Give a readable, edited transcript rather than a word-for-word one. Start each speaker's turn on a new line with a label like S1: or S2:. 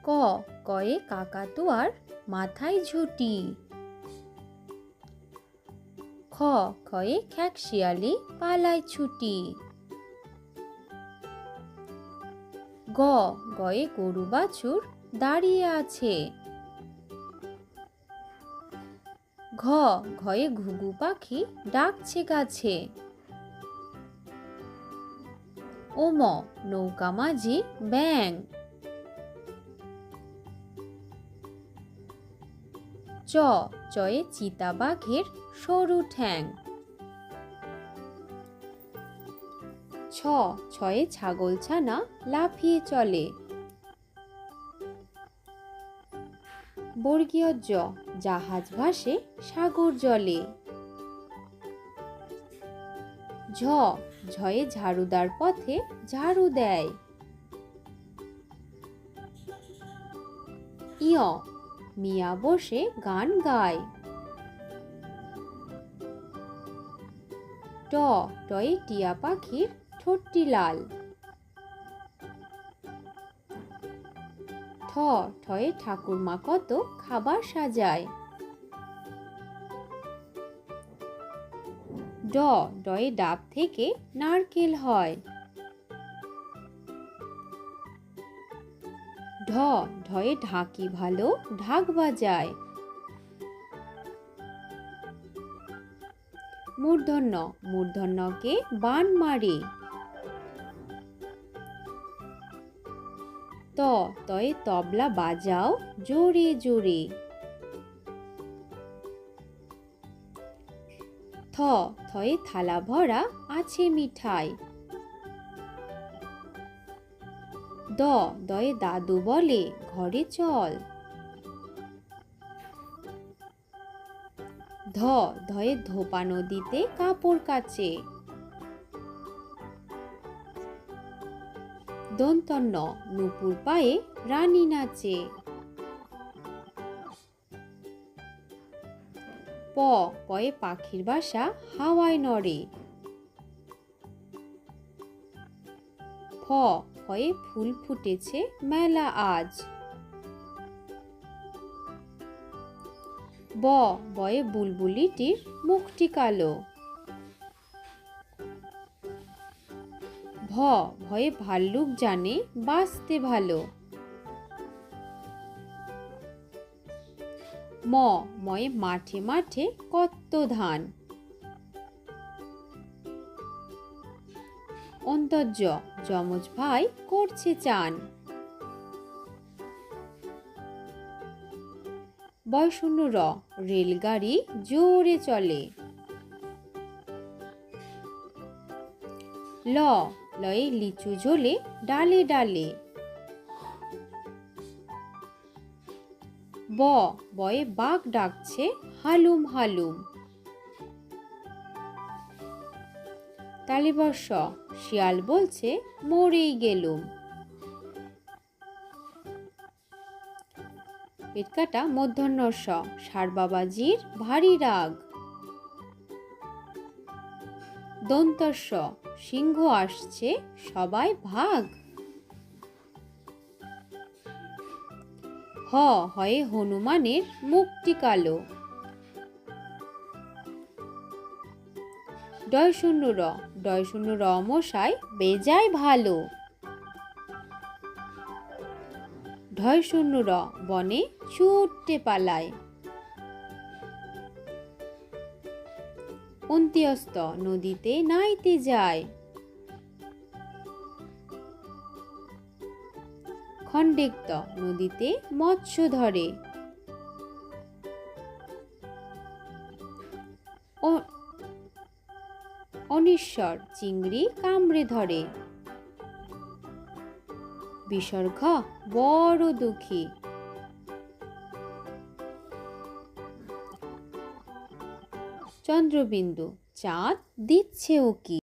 S1: ক কয়ে কাকাতুয়ার মাথায় ঝুঁটি। খ খয়ে খ্যাঁকশিয়ালি পালায় ছুটি। গ গয়ে গরু বাছুর দাঁড়িয়ে আছে। ঘ ঘয়ে ঘুঘু পাখি ডাকছে গাছে। ওম নৌকা মাঝি ব্যাং। চ চয়ে চিতা বাঘের সরু ঠ্যাং। ছ ছয়ে ছাগলছানা লাফিয়ে চলে। বর্গীয় জ জাহাজ ভাসে সাগর জলে। ঝ ঝয়ে ঝাড়ুদার পথে ঝাড়ু দেয়। ইয় মিয়া বসে গান গায়। ট টয়ে টিয়া পাখির ঠোঁটটি লাল। ঠ ঠয়ে ঠাকুরমা কত খাবার সাজায়। ড ডয়ে ডাব থেকে নারকেল হয়। ঢ ঢয়ে ঢাকি ভালো ঢাক বাজায়। মূর্ধন্য মূর্ধন্যকে বান মারে। ত তয়ে তবলা বাজাও জোরে জোরে। থ থয়ে থালা ভরা আছে মিঠাই। দ দয়ে দাদু বলে ঘরে চল। ধ ধয়ে ধোপা নদীতে কাপড় কাচে। দন্তন্য নুপুর পায়ে রানী নাচে। প পয়ে পাখির বাসা হাওয়ায় নড়ে। ফ ফয়ে ফুল ফুটেছে মেলা আজ। ব বয়ে বুলবুলিটির মুখটি কালো। ভ ভয়ে ভাল্লুক জানে বাঁচতে ভালো। ম ময়ে মাঠে মাঠে কত ধান। অন্তর্য যমজ ভাই করছে চান। বয়শূন্য র রেলগাড়ি জোরে চলে। ল লয়ে লিচু ঝোলে ডালে ডালে। ব বয়ে বাঘ ডাকছে হালুম হালুম। তালিবর্ষ শিয়াল বলছে মরেই গেলুম। পেটকাটা মূর্ধন্য স ষাঁড় বাবাজির ভারী রাগ। দন্তস্ব সিংহ আসছে সবাই ভাগ। হ হয়ে হনুমানের মুখটি কালো। ডয়শূন্য র ডয়শূন্য র মশাই বেজায় ভালো। ঢয়শূন্য র বনে ছুটতে পালায়। অন্ত্যস্ত নদীতে নাইতে যায়। খণ্ডেক্ত নদীতে মৎস্য ধরে। অনিশ্বর চিংড়ি কামড়ে ধরে। বিসর্গ বড় দুঃখী। চন্দ্রবিন্দু চাঁদ দিচ্ছে উকি।